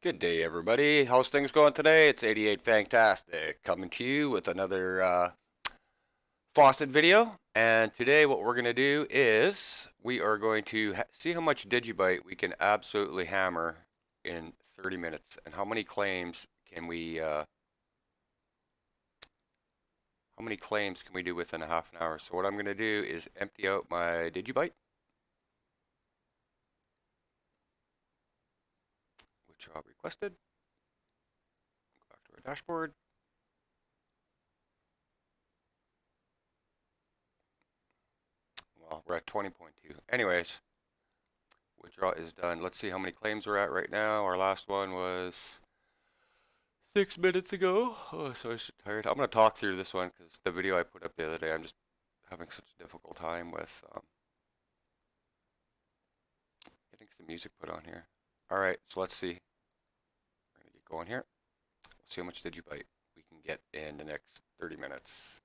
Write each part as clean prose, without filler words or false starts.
Good day, everybody. How's things going today? It's 88 Fantastic coming to you with another faucet video. And today, what we're going to do is we are going to see how much Digibyte we can absolutely hammer in 30 minutes, and how many claims can we do within a half an hour. So what I'm going to do is empty out my Digibyte, which I requested. Go back to our dashboard. Well, we're at 20.2. Anyways, withdrawal is done. Let's see how many claims we're at right now. Our last one was 6 minutes ago. Oh, so tired. I'm going to talk through this one because the video I put up the other day, I'm just having such a difficult time with getting some music put on here. All right, so let's see. We're going to get going here. We'll see how much Digibyte we can get in the next 30 minutes.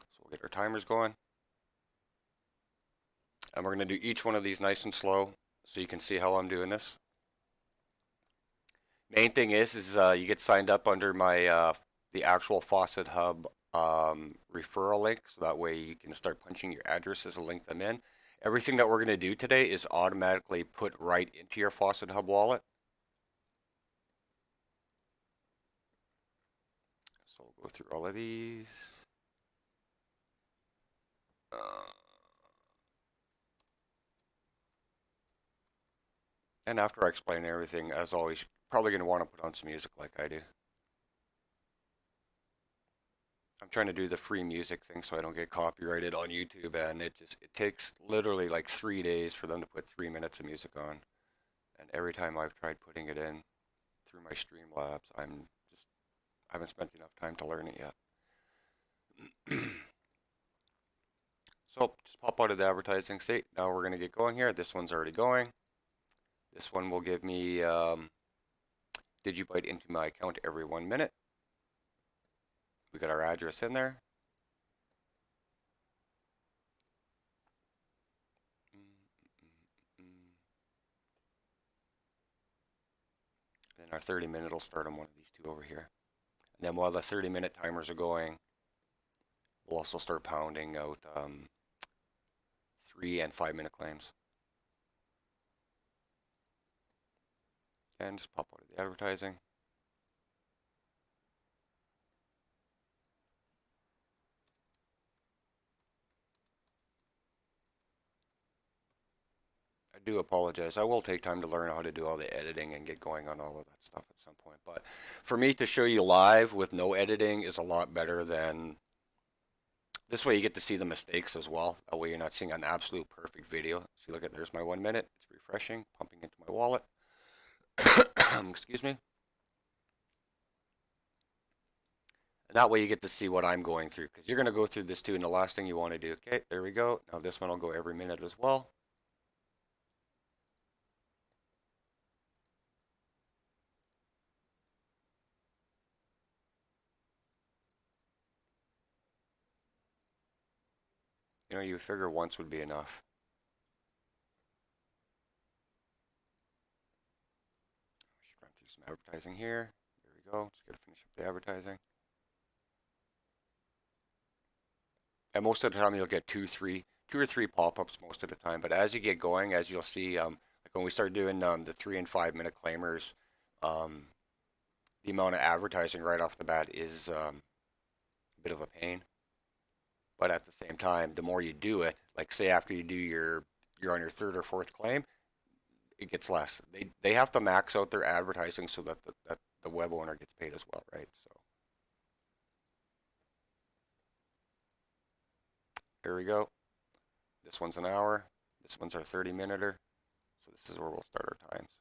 So we'll get our timers going. And we're going to do each one of these nice and slow so you can see how I'm doing this. Main thing is you get signed up under my the actual Faucet Hub referral link, so that way you can start punching your addresses and link them in. Everything that we're going to do today is automatically put right into your Faucet Hub wallet. So we'll go through all of these. And after I explain everything, as always, you're probably going to want to put on some music like I do. I'm trying to do the free music thing so I don't get copyrighted on YouTube, and it takes literally like 3 days for them to put 3 minutes of music on. And every time I've tried putting it in through my Streamlabs, I haven't spent enough time to learn it yet. So just pop out of the advertising state. Now we're going to get going here. This one's already going. This one will give me Digibyte into my account every 1 minute. We got our address in there. Then our 30-minute will start on one of these two over here. And then while the 30-minute timers are going, we'll also start pounding out 3 and 5-minute claims. And just pop out of the advertising. I do apologize. I will take time to learn how to do all the editing and get going on all of that stuff at some point. But for me to show you live with no editing is a lot better than this way. You get to see the mistakes as well. That way you're not seeing an absolute perfect video. See, look at, there's my 1 minute. It's refreshing, pumping into my wallet. Excuse me. And that way you get to see what I'm going through, because you're going to go through this too. And the last thing you want to do, okay, there we go. Now this one will go every minute as well. You know, you figure once would be enough. We should run through some advertising here. There we go. Just gotta finish up the advertising. And most of the time you'll get two or three pop-ups most of the time. But as you get going, as you'll see, like when we start doing the 3 and 5 minute claimers, the amount of advertising right off the bat is a bit of a pain. But at the same time, the more you do it, like say after you do you're on your third or fourth claim, it gets less. They have to max out their advertising so that the web owner gets paid as well, right? So here we go. This one's an hour. This one's our 30-minuter. So this is where we'll start our times.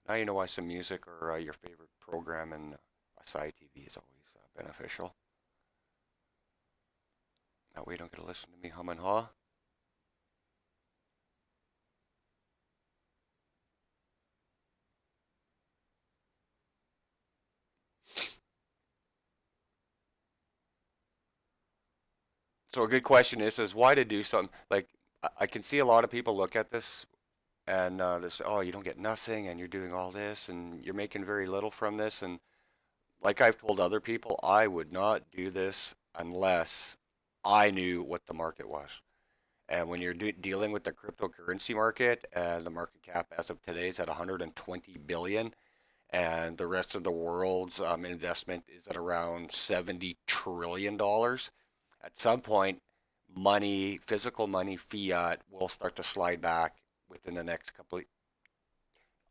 Now you know why some music or your favorite program in a side TV is always beneficial. That way you don't get to listen to me hum and haw. So a good question is why to do something like I can see a lot of people look at this and they say, oh, you don't get nothing and you're doing all this and you're making very little from this. And like I've told other people, I would not do this unless I knew what the market was. And when you're dealing with the cryptocurrency market and the market cap as of today is at 120 billion, and the rest of the world's investment is at around 70 trillion dollars, at some point, money, physical money, fiat, will start to slide back within the next couple of.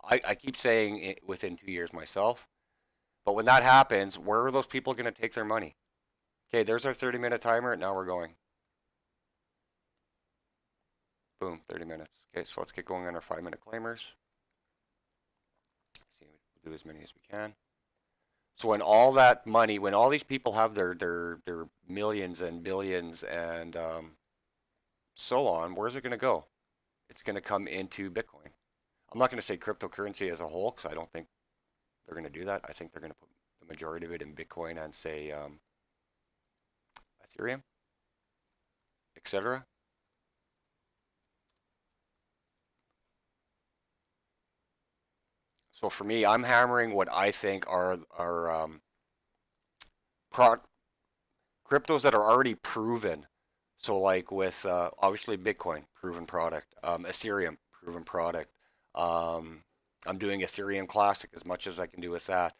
I keep saying it within 2 years myself, but when that happens, where are those people going to take their money? Okay, there's our 30-minute timer. Now we're going. Boom, 30 minutes. Okay, so let's get going on our 5-minute claimers. See, we'll do as many as we can. So when all that money, when all these people have their millions and billions and so on, where's it going to go? It's going to come into Bitcoin. I'm not going to say cryptocurrency as a whole because I don't think they're going to do that. I think they're going to put the majority of it in Bitcoin and say Ethereum, etc. So for me, I'm hammering what I think are pro cryptos that are already proven. So like with obviously Bitcoin, proven product, Ethereum, proven product. Um, I'm doing Ethereum Classic as much as I can do with that.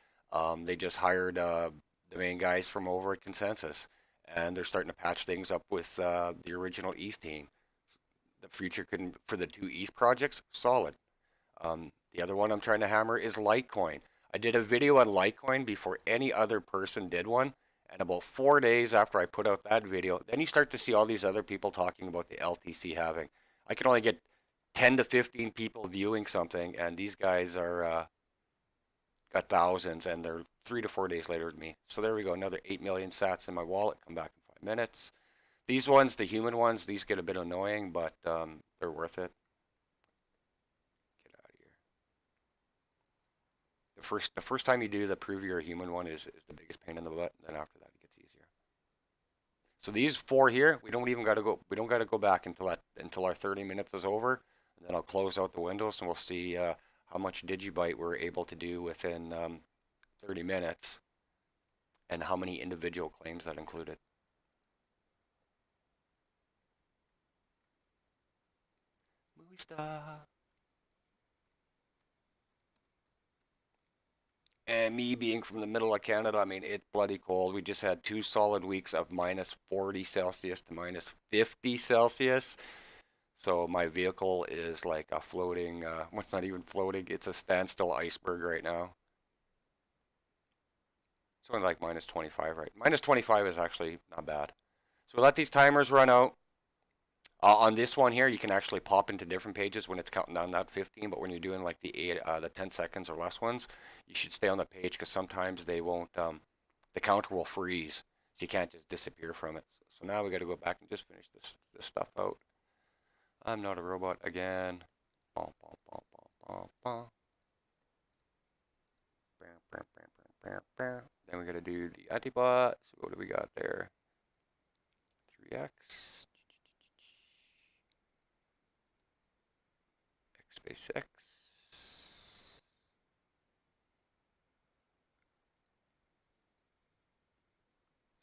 They just hired the main guys from over at Consensus, and they're starting to patch things up with the original ETH team. The future can for the two ETH projects, solid. The other one I'm trying to hammer is Litecoin. I did a video on Litecoin before any other person did one. And about 4 days after I put out that video, then you start to see all these other people talking about the LTC halving. I can only get 10 to 15 people viewing something, and these guys are got thousands, and they're 3 to 4 days later than me. So there we go, another 8 million sats in my wallet. Come back in 5 minutes. These ones, the human ones, these get a bit annoying, but they're worth it. Get out of here. The first time you do the prove you're a human one is the biggest pain in the butt. And then after that, it gets easier. So these four here, we don't even got to go. We don't got to go back until our 30 minutes is over, and then I'll close out the windows and we'll see how much digibyte we're able to do within 30 minutes, and how many individual claims that included. Movie star. And me being from the middle of Canada, I mean, it's bloody cold. We just had 2 solid weeks of minus 40 Celsius to minus 50 Celsius. So my vehicle is like a floating, well, it's not even floating, it's a standstill iceberg right now. It's only like minus 25, right? Minus 25 is actually not bad. So we let these timers run out. On this one here, you can actually pop into different pages when it's counting down that 15, but when you're doing like the 10 seconds or less ones, you should stay on the page because sometimes they won't, the counter will freeze, so you can't just disappear from it. So now we got to go back and just finish this stuff out. I'm not a robot again. Bum, bum, bum, bum, bum, bum. Then we got to do the antibot. So what do we got there? 3x. Space X.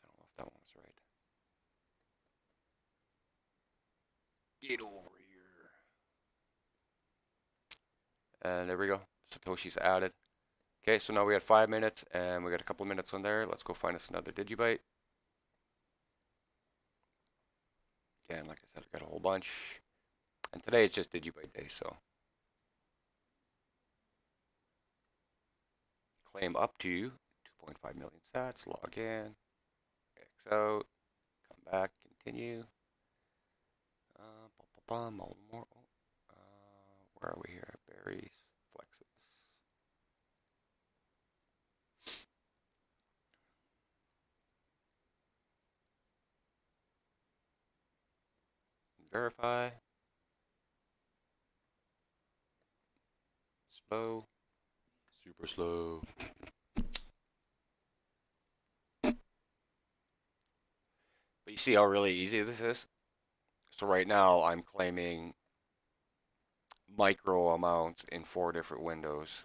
I don't know if that one was right. Get over here. And there we go. Satoshi's added. Okay, so now we had 5 minutes and we got a couple minutes on there. Let's go find us another digibyte. Again, like I said, I got a whole bunch. And today it's just digibyte day, so. Claim up to 2.5 million sats, log in, X out, come back, continue. More. Where are we here? Berries, flexes. Verify. Slow. Super slow. But You see how really easy this is? So right now I'm claiming micro amounts in 4 different windows.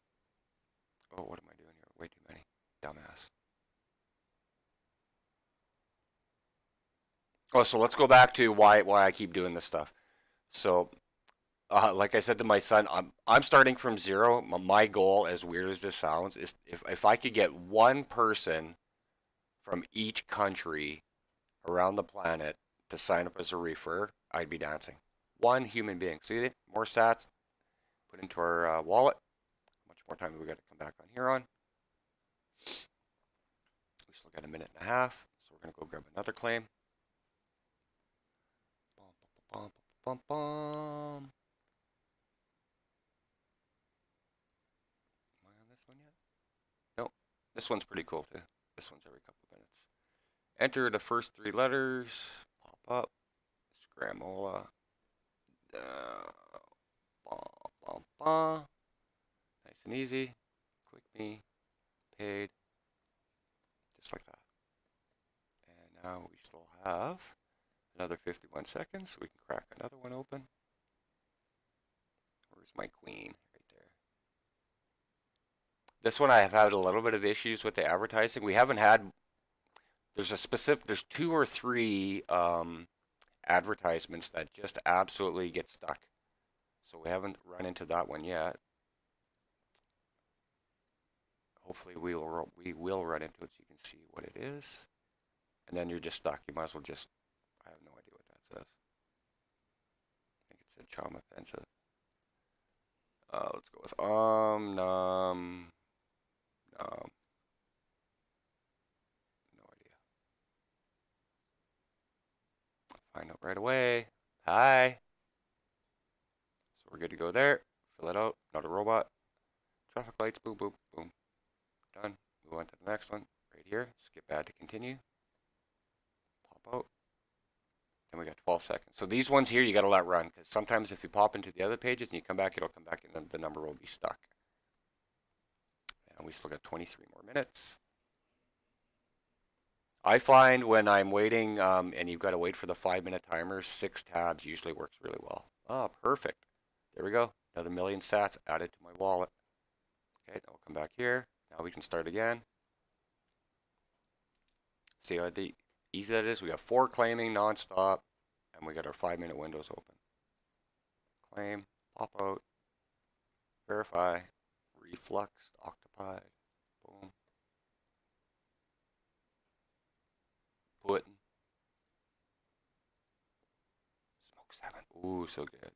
Oh, what am I doing here? Way too many. Dumbass. Oh, so let's go back to why I keep doing this stuff. So, like I said to my son, I'm starting from zero. My goal, as weird as this sounds, is if I could get one person from each country around the planet to sign up as a reefer, I'd be dancing. One human being. See, more sats put into our wallet. How much more time do we got to come back on here on? We still got a minute and a half, so we're gonna go grab another claim. Bum, bum, bum, bum, bum. Am I on this one yet? Nope. This one's pretty cool too. This one's every couple of minutes. Enter the first 3 letters. Pop up. Scramola. Bum, bum, bum. Nice and easy. Click me. Paid. Just like that. And now we still have another 51 seconds, so we can crack another one open. Where's my queen? Right there. This one I have had a little bit of issues with the advertising. We haven't had, there's 2 or 3 advertisements that just absolutely get stuck. So we haven't run into that one yet. Hopefully we will run into it so you can see what it is. And then you're just stuck. You might as well just, I have no idea what that says. I think it said trauma offensive. Let's go with nom. No idea. Find out right away. Hi. So we're good to go there. Fill it out. Not a robot. Traffic lights. Boom, boom, boom. Done. Move on to the next one. Right here. Skip add to continue. Pop out. And we got 12 seconds. So these ones here, you got to let run, because sometimes if you pop into the other pages and you come back, it'll come back and then the number will be stuck. And we still got 23 more minutes. I find when I'm waiting, and you've got to wait for the 5-minute timer, 6 tabs usually works really well. Oh, perfect. There we go. Another 1,000,000 sats added to my wallet. Okay, I'll come back here. Now we can start again. See how easy that is? We got 4 claiming nonstop, and we got our 5-minute windows open. Claim, pop out, verify, reflux, octopi, boom. Putin. Smoke 7. Ooh, so good.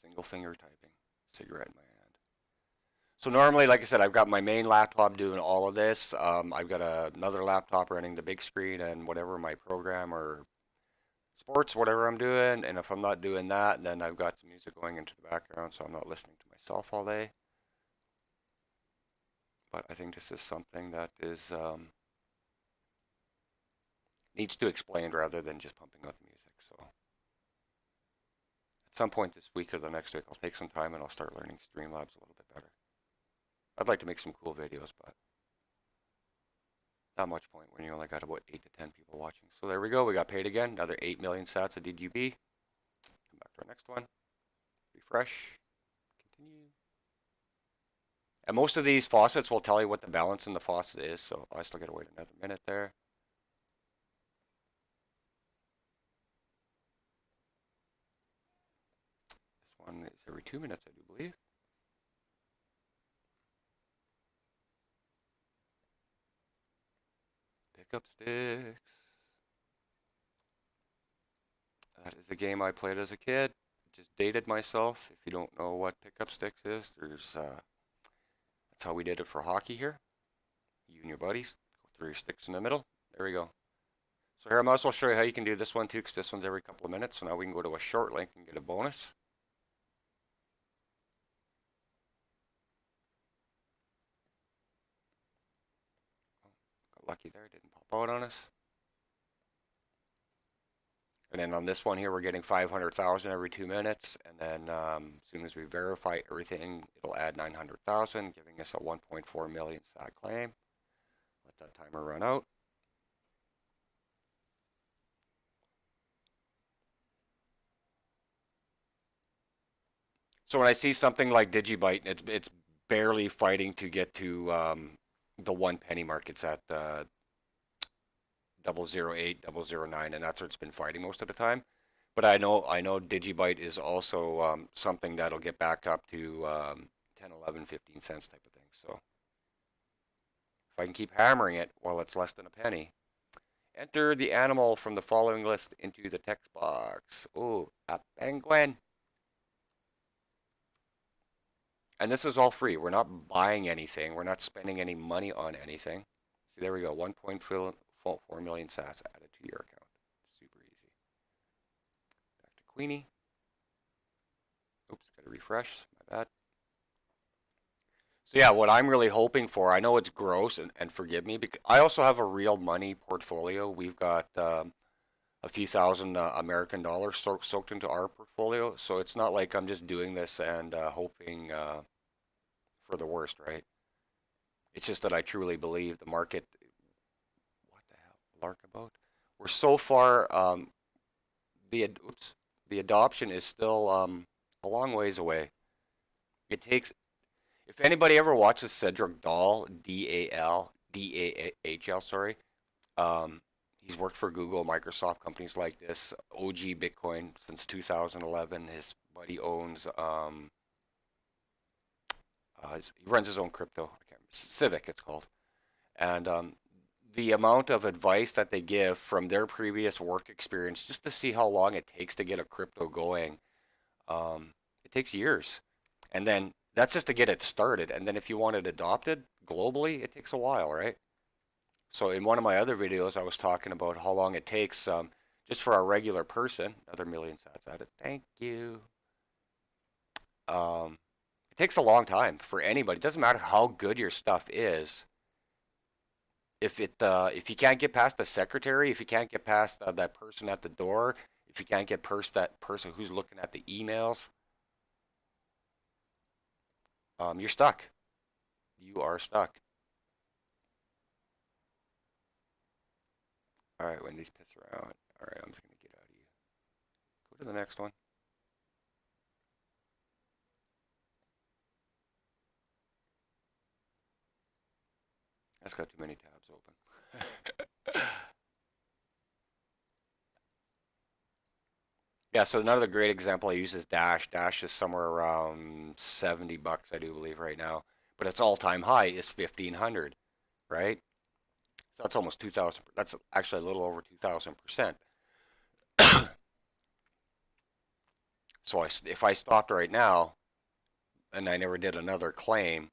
Single finger typing. Cigarette in my hand. So normally, like I said, I've got my main laptop doing all of this. I've got another laptop running the big screen and whatever my program or sports, whatever I'm doing. And if I'm not doing that, then I've got some music going into the background, so I'm not listening to myself all day. But I think this is something that is needs to explain rather than just pumping out the music. So at some point this week or the next week, I'll take some time and I'll start learning Streamlabs a little bit better. I'd like to make some cool videos, but not much point when you only got about 8 to 10 people watching. So there we go. We got paid again. Another 8,000,000 sats of Dgb. Come back to our next one. Refresh. Continue. And most of these faucets will tell you what the balance in the faucet is, so I still got to wait another minute there. This one is every 2 minutes, I do believe. Pickup sticks. That is a game I played as a kid. Just dated myself. If you don't know what pickup sticks is, that's how we did it for hockey here. You and your buddies go through your sticks in the middle. There we go. So here I might as well show you how you can do this one too, because this one's every couple of minutes. So now we can go to a short link and get a bonus. Got lucky there, didn't pop out on us. And then on this one here, we're getting 500,000 every 2 minutes. And then as soon as we verify everything, it'll add 900,000, giving us a 1.4 million sat claim. Let that timer run out. So when I see something like Digibyte, it's barely fighting to get to the 1 penny mark. It's at 008, 009, and that's where it's been fighting most of the time. But I know Digibyte is also something that'll get back up to 10, 11, 15 cents type of thing. So if I can keep hammering it while it's less than a penny, enter the animal from the following list into the text box. Oh, a penguin. And this is all free. We're not buying anything. We're not spending any money on anything. See, there we go. 1.4 million sats added to your account. Super easy. Back to Queenie. Oops, got to refresh. My bad. So yeah, what I'm really hoping for, I know it's gross, and forgive me, because I also have a real money portfolio. We've got a few thousand American dollars soaked into our portfolio. So it's not like I'm just doing this and hoping for the worst, right? It's just that I truly believe the market. What the hell, lark about? We're so far. The adoption is still a long ways away. It takes. If anybody ever watches Cedric Dahl, Dahl, sorry, um, he's worked for Google, Microsoft, companies like this. OG Bitcoin since 2011. His buddy owns. He runs his own crypto. I can't, Civic, it's called. And the amount of advice that they give from their previous work experience, just to see how long it takes to get a crypto going, it takes years. And then that's just to get it started. And then if you want it adopted globally, it takes a while, right? So in one of my other videos, I was talking about how long it takes just for a regular person. Another million sats added. Thank you. Um, it takes a long time for anybody. It doesn't matter how good your stuff is. If you can't get past the secretary, if you can't get past that person at the door, if you can't get past that person who's looking at the emails, you're stuck. You are stuck. All right, Wendy's piss around. All right, I'm just gonna get out of you. Go to the next one. That's got too many tabs open. Yeah, so another great example I use is Dash. Dash is somewhere around $70, I do believe, right now. But its all-time high is 1,500, right? So that's almost 2,000. That's actually a little over 2,000%. So if I stopped right now and I never did another claim,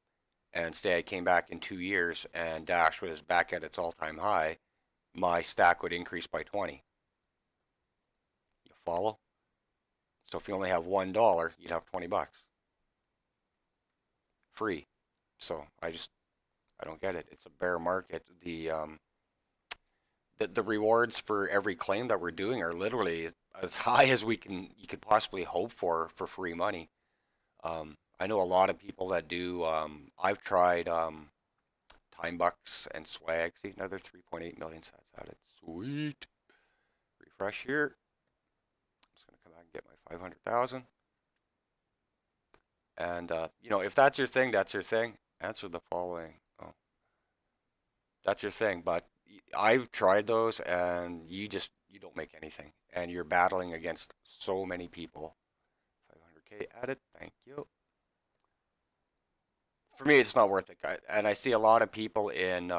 and say I came back in 2 years and Dash was back at its all-time high, my stack would increase by 20. You follow? So if you only have $1, you'd have $20 free. So I don't get it. It's a bear market. The rewards for every claim that we're doing are literally as high as you could possibly hope for free money. I know a lot of people that do. I've tried Time Bucks and Swag. See, another 3.8 million sats added. Sweet. Refresh here. I'm just gonna come back and get my 500,000. And if that's your thing, that's your thing. Answer the following. Oh, that's your thing. But I've tried those, and you don't make anything, and you're battling against so many people. 500K added. Thank you. For me, it's not worth it. And I see a lot of people in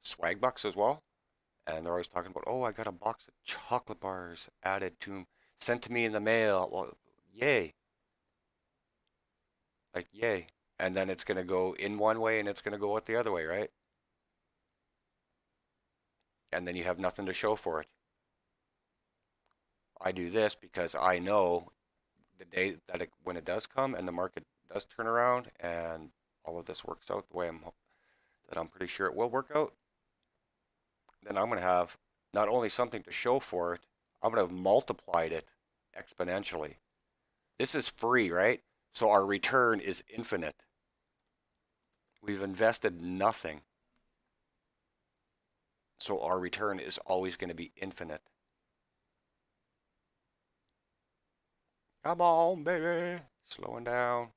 swag bucks as well, and they're always talking about, oh, I got a box of chocolate bars added to sent to me in the mail. Well, yay, like yay. And then it's gonna go in one way, and it's gonna go out the other way, right? And then you have nothing to show for it. I do this because I know the day that when it does come and the market does turn around and all of this works out the way I'm pretty sure it will work out, then I'm going to have not only something to show for it, I'm going to have multiplied it exponentially. This is free, right? So our return is infinite. We've invested nothing. So our return is always going to be infinite. Come on, baby. Slowing down.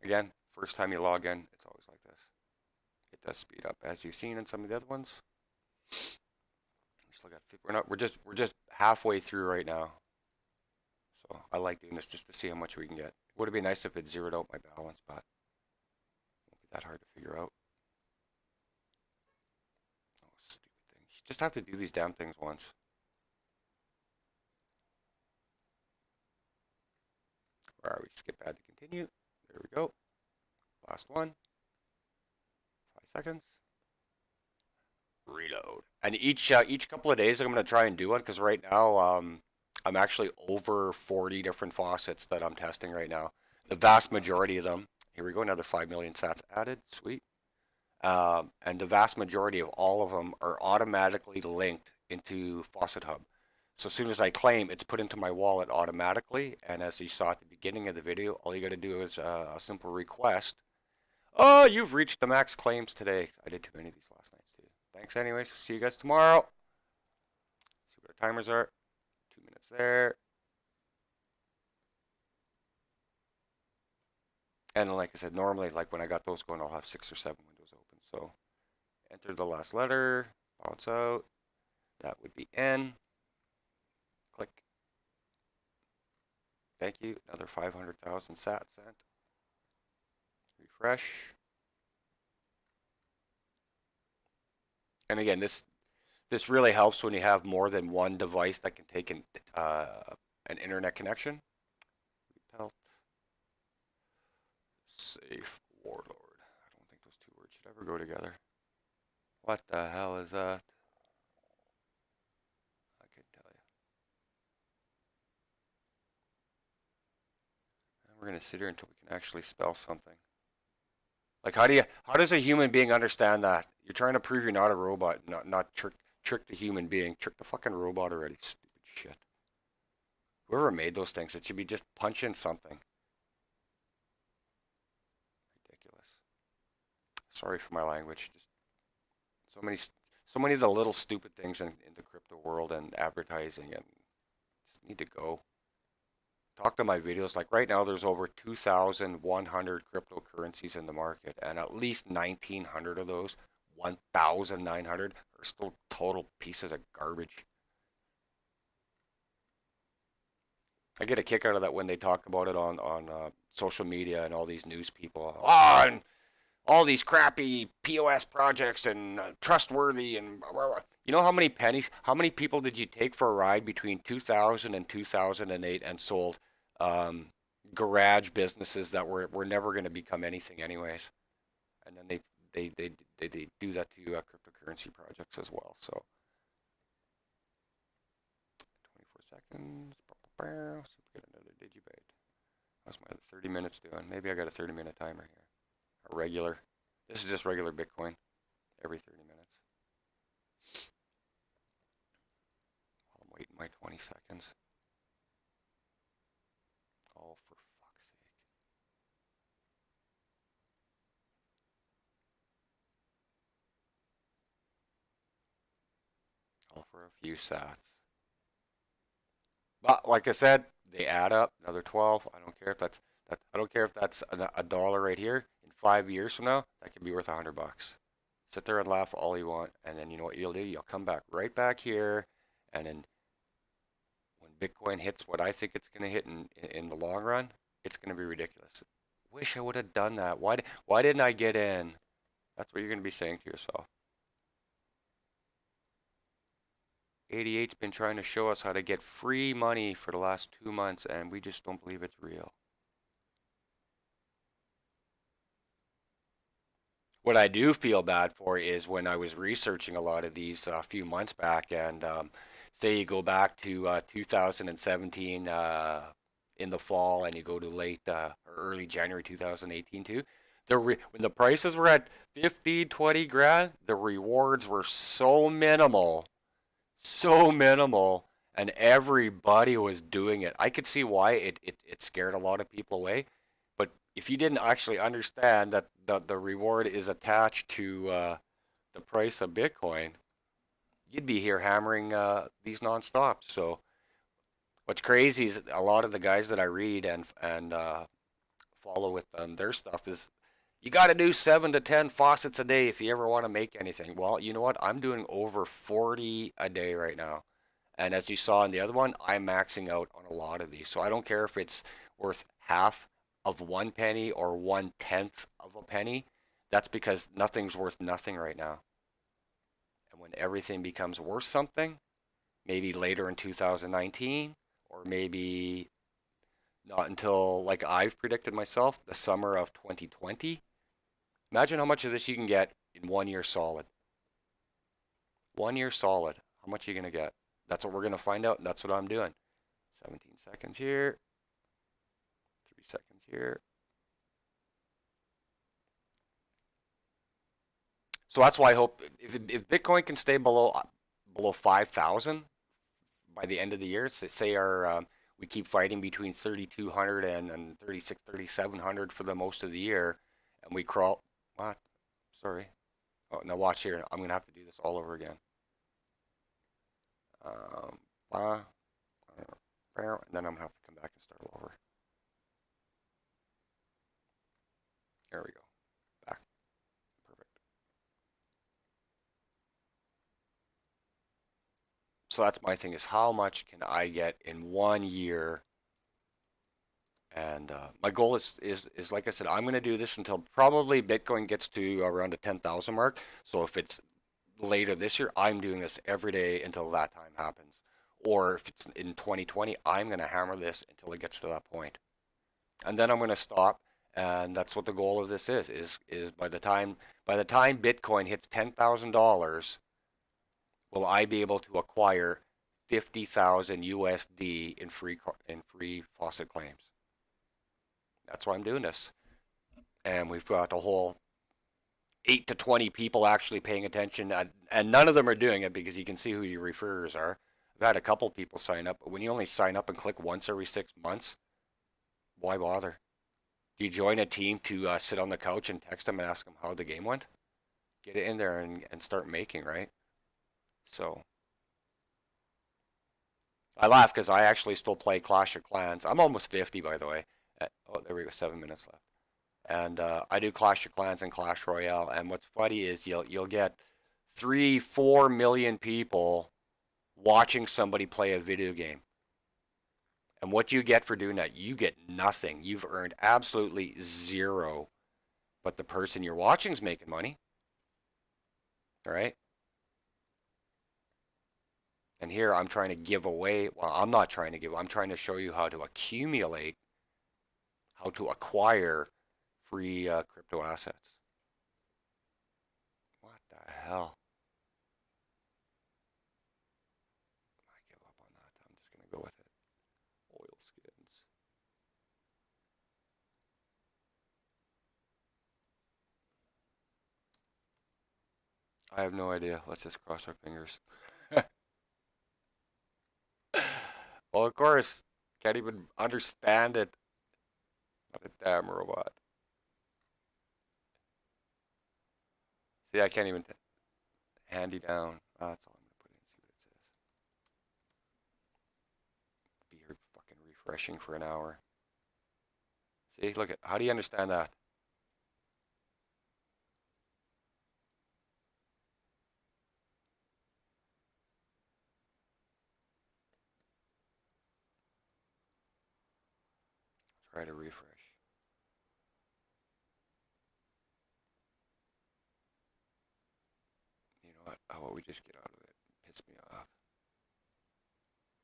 Again, first time you log in, it's always like this. It does speed up, as you've seen in some of the other ones. We're just halfway through right now. So I like doing this just to see how much we can get. It would have been nice if it zeroed out my balance, but it won't be that hard to figure out. Oh, stupid thing. You just have to do these damn things once. Where are we? Skip add to continue. There we go. Last one. 5 seconds. Reload. And each couple of days, I'm going to try and do one because right now I'm actually over 40 different faucets that I'm testing right now. The vast majority of them. Here we go. Another 5 million sats added. Sweet. And the vast majority of all of them are automatically linked into Faucet Hub. So as soon as I claim, it's put into my wallet automatically. And as you saw at the beginning of the video, all you got to do is a simple request. Oh, you've reached the max claims today. I did too many of these last nights too. Thanks anyways. See you guys tomorrow. See what our timers are. 2 minutes there. And like I said, normally, like when I got those going, I'll have 6 or 7 windows open. So enter the last letter, bounce out. That would be N. Click. Thank you. Another 500,000 sat sent. Refresh. And again, this really helps when you have more than one device that can take an internet connection. Repelt. Safe warlord. I don't think those two words should ever go together. What the hell is that? I couldn't tell you. And we're gonna sit here until we can actually spell something. Like how does a human being understand that? You're trying to prove you're not a robot, not trick the human being. Trick the fucking robot already. Stupid shit. Whoever made those things, it should be just punch in something. Ridiculous. Sorry for my language. Just so many of the little stupid things in the crypto world and advertising and just need to go. Talk to my videos. Like right now, there's over 2,100 cryptocurrencies in the market, and at least 1,900 of those, 1,900, are still total pieces of garbage. I get a kick out of that when they talk about it on social media and all these news people. Oh, and all these crappy POS projects and trustworthy and blah, blah, blah. You know how many pennies, how many people did you take for a ride between 2000 and 2008 and sold garage businesses that were never going to become anything anyways? And then they do that to cryptocurrency projects as well. So 24 seconds. So we get another Dgb. How's my 30 minutes doing? Maybe I got a 30-minute timer here. A regular. This is just regular Bitcoin. Every 30 minutes. While I'm waiting my 20 seconds. Oh, for fuck's sake. All for a few sats. But like I said, they add up. Another 12. I don't care if that's I don't care if that's a dollar right here. In 5 years from now, that could be worth $100. Sit there and laugh all you want, and then you know what you'll do? You'll come back right back here, and then when Bitcoin hits what I think it's going to hit in the long run, it's going to be ridiculous. Wish I would have done that. Why didn't I get in? That's what you're going to be saying to yourself. 88's been trying to show us how to get free money for the last 2 months, and we just don't believe it's real. What I do feel bad for is when I was researching a lot of these a few months back, and say you go back to 2017 in the fall, and you go to late or early January 2018 too. When the prices were at 50, 20 grand, the rewards were so minimal, and everybody was doing it. I could see why it scared a lot of people away. But if you didn't actually understand that the reward is attached to the price of Bitcoin, you'd be here hammering these nonstop. So what's crazy is a lot of the guys that I read and follow with their stuff is you got to do 7 to 10 faucets a day if you ever want to make anything. Well, you know what? I'm doing over 40 a day right now. And as you saw in the other one, I'm maxing out on a lot of these. So I don't care if it's worth half of 1 penny or 1/10 of a penny. That's because nothing's worth nothing right now. And when everything becomes worth something, maybe later in 2019, or maybe not until, like I've predicted myself, the summer of 2020, imagine how much of this you can get in 1 year solid. 1 year solid. How much are you going to get? That's what we're going to find out, and that's what I'm doing. 17 seconds here, 3 seconds here. So that's why I hope if Bitcoin can stay below 5,000 by the end of the year, say our we keep fighting between 3,200 and 36, 3,700 for the most of the year, and we crawl. What? Sorry. Oh, now watch here. I'm gonna have to do this all over again. Um, and then I'm gonna have to come back and start all over. There we go. Back. Perfect. So that's my thing is how much can I get in 1 year? And my goal is like I said, I'm going to do this until probably Bitcoin gets to around the 10,000 mark. So if it's later this year, I'm doing this every day until that time happens. Or if it's in 2020, I'm going to hammer this until it gets to that point. And then I'm going to stop. And that's what the goal of this is by the time Bitcoin hits $10,000, will I be able to acquire 50,000 USD in free faucet claims? That's why I'm doing this. And we've got a whole 8 to 20 people actually paying attention, and none of them are doing it because you can see who your referrers are. I've had a couple people sign up, but when you only sign up and click once every 6 months, why bother? Do you join a team to sit on the couch and text them and ask them how the game went? Get it in there and start making, right? So I laugh because I actually still play Clash of Clans. I'm almost 50, by the way. Oh, there we go, 7 minutes left. And I do Clash of Clans and Clash Royale. And what's funny is you'll get 3, 4 million people watching somebody play a video game. And what you get for doing that? You get nothing. You've earned absolutely zero. But the person you're watching is making money. All right. And here I'm trying to give away. Well, I'm not trying to give. I'm trying to show you how to accumulate, how to acquire free crypto assets. What the hell? I give up on that. I'm just going to go with it. Oil skins. I have no idea. Let's just cross our fingers. Well, of course, can't even understand it. What a damn robot. See, I can't even handy down. Oh, that's all I'm gonna put in. See what it says. Be here fucking refreshing for an hour. See, look at. How do you understand that? Try to refresh. You know what? How about we just get out of it? It pissed me off.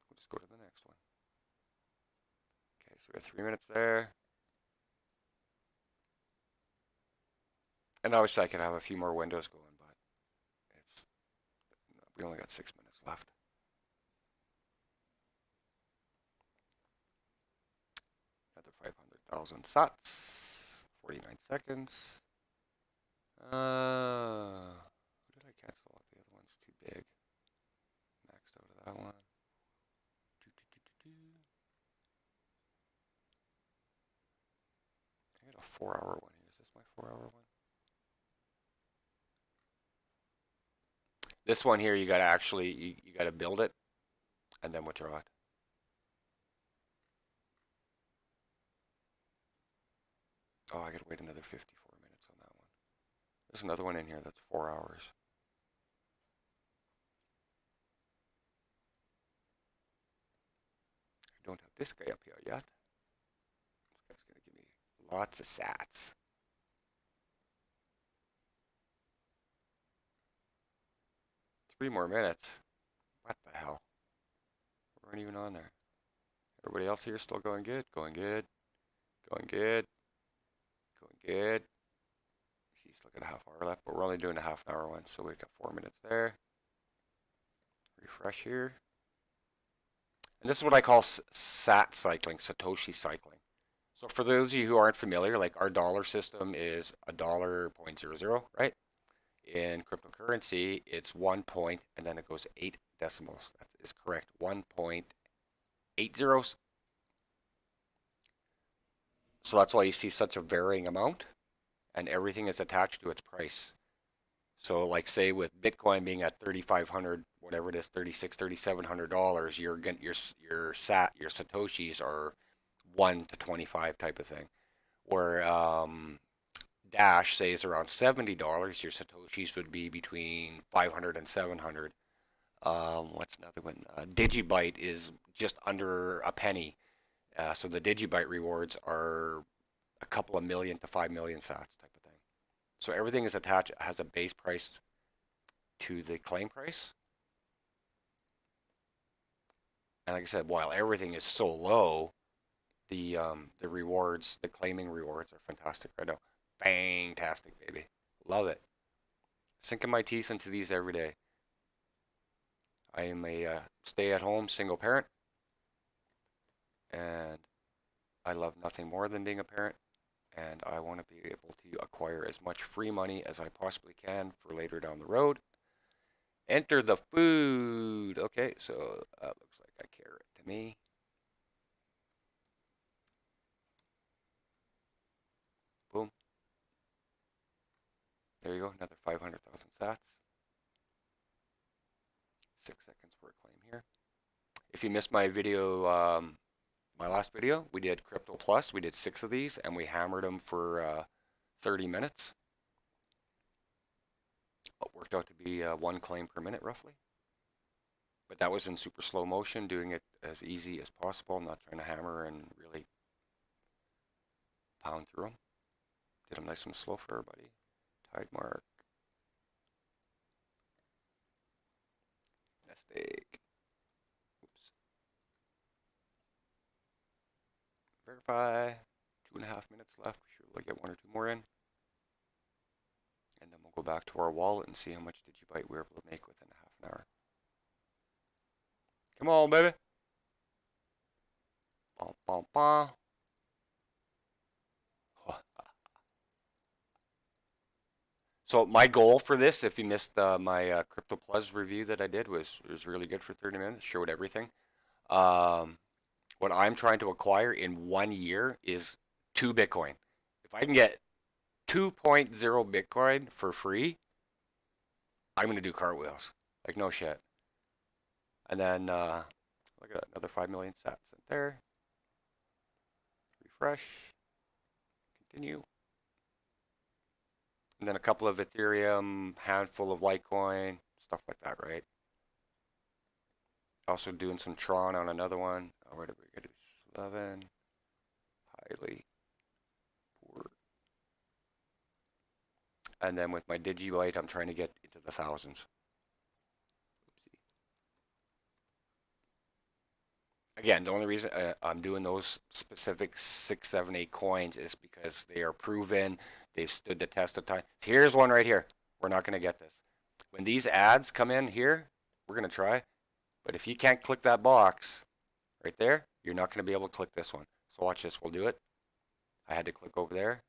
We'll just go to the next one. Okay, so we have 3 minutes there. And obviously I could have a few more windows going, but it's we only got 6 minutes left. Another 500,000 sats. 49 seconds. Who did I cancel out? The other one's too big. Maxed out of that one. I got a 4 hour one. Is this my 4 hour one? This one here, you gotta actually, you gotta build it and then withdraw it. Oh, I gotta wait another 54 minutes on that one. There's another one in here that's 4 hours. I don't have this guy up here yet. This guy's gonna give me lots of sats. 3 more minutes. What the hell? We weren't even on there. Everybody else here still going good? Going good. Going good. Going good. See, still got a half hour left, but we're only doing a half an hour one, so we've got 4 minutes there. Refresh here. And this is what I call SAT cycling, Satoshi cycling. So for those of you who aren't familiar, like our dollar system is $1.00, right? In cryptocurrency, it's 1 point and then it goes 8 decimals. That is correct. 1.8 zeros. So that's why you see such a varying amount and everything is attached to its price. So like say with Bitcoin being at 3,500, whatever it is, 36, $3,700, your Satoshis are 1 to 25 type of thing. Where Dash say is around $70, your Satoshis would be between 500 and 700. What's another one? Digibyte is just under a penny. So the Digibyte rewards are a couple of million to 5 million sats type of thing. So everything is attached, has a base price to the claim price. And like I said, while everything is so low, the rewards, the claiming rewards are fantastic right now. Fantastic, baby. Love it. Sinking my teeth into these every day. I am a stay-at-home single parent, and I love nothing more than being a parent, and I want to be able to acquire as much free money as I possibly can for later down the road. Enter the food. Okay, so that looks like a carrot to me. Boom. There you go, another 500,000 sats. 6 seconds for a claim here. If you missed my video, my last video, we did Crypto Plus. We did 6 of these, and we hammered them for 30 minutes. It worked out to be 1 claim per minute, roughly. But that was in super slow motion, doing it as easy as possible, not trying to hammer and really pound through them. Did them nice and slow for everybody. Tide mark. Nest egg. Oops. Verify. 2.5 minutes left. We should like get 1 or 2 more in. And then we'll go back to our wallet and see how much Digibyte we were able to make within a half an hour. Come on, baby. Bum, bum, bum. So my goal for this, if you missed my Crypto Plus review that I did, was really good for 30 minutes. Showed everything. What I'm trying to acquire in 1 year is 2 Bitcoin. If I can get 2.0 Bitcoin for free, I'm gonna do cartwheels. Like no shit. And then look at that, another 5 million sats in there. Refresh. Continue. And then a couple of Ethereum, handful of Litecoin, stuff like that, right? Also doing some Tron on another one. Oh, where did we get to? 11. Highly poor. And then with my Digibyte, I'm trying to get into the thousands. Oopsie. Again, the only reason I'm doing those specific 6, 7, 8 coins is because they are proven. They've stood the test of time. So here's one right here. We're not going to get this. When these ads come in here, we're going to try. But if you can't click that box right there, you're not going to be able to click this one. So watch this. We'll do it. I had to click over there.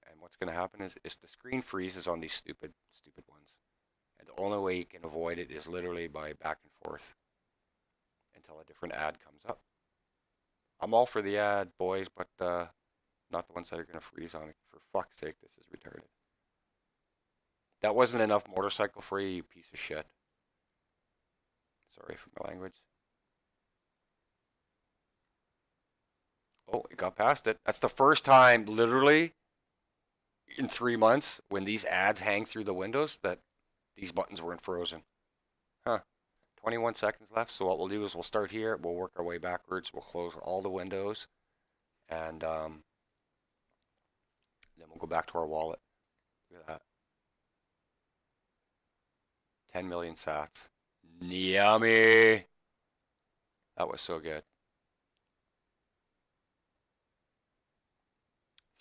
And what's going to happen is the screen freezes on these stupid ones. And the only way you can avoid it is literally by back and forth until a different ad comes up. I'm all for the ad, boys, but Not the ones that are going to freeze on it. For fuck's sake, this is retarded. That wasn't enough motorcycle for you, you piece of shit. Sorry for my language. Oh, it got past it. That's the first time, literally, in 3 months, when these ads hang through the windows, that these buttons weren't frozen. Huh. 21 seconds left. So what we'll do is we'll start here. We'll work our way backwards. We'll close all the windows. And then we'll go back to our wallet. Look at that. 10 million sats. Yummy. That was so good.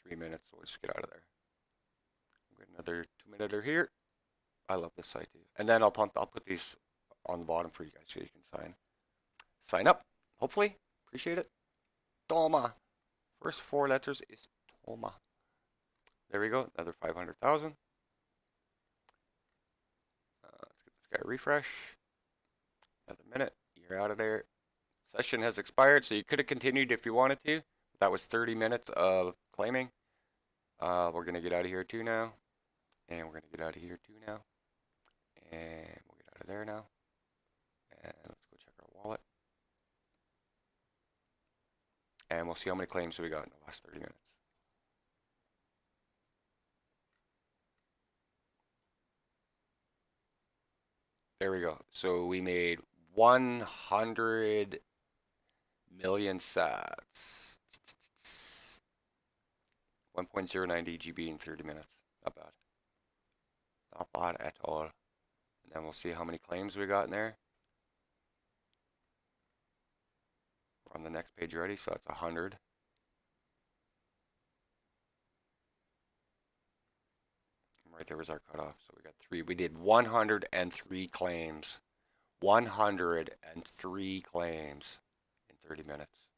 3 minutes. So we'll just get out of there. We'll get another 2-minute here. I love this site too. And then I'll put these on the bottom for you guys so you can sign up. Hopefully. Appreciate it. Toma. First 4 letters is Toma. There we go. Another 500,000. Let's get this guy a refresh. Another minute. You're out of there. Session has expired, so you could have continued if you wanted to. That was 30 minutes of claiming. We're going to get out of here too now. And we're going to get out of here too now. And we'll get out of there now. And let's go check our wallet. And we'll see how many claims we got in the last 30 minutes. There we go. So we made 100 million sats. 1.09 Dgb in 30 minutes. Not bad. Not bad at all. And then we'll see how many claims we got in there. We're on the next page already, so that's 100. Right there was our cutoff. So we got 3. We did 103 claims. 103 claims in 30 minutes.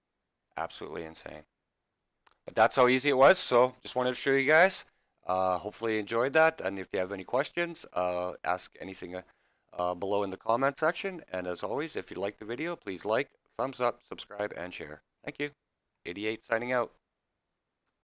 Absolutely insane. But that's how easy it was. So just wanted to show you guys. Hopefully you enjoyed that. And if you have any questions, ask anything below in the comment section. And as always, if you like the video, please like, thumbs up, subscribe, and share. Thank you. 88 signing out.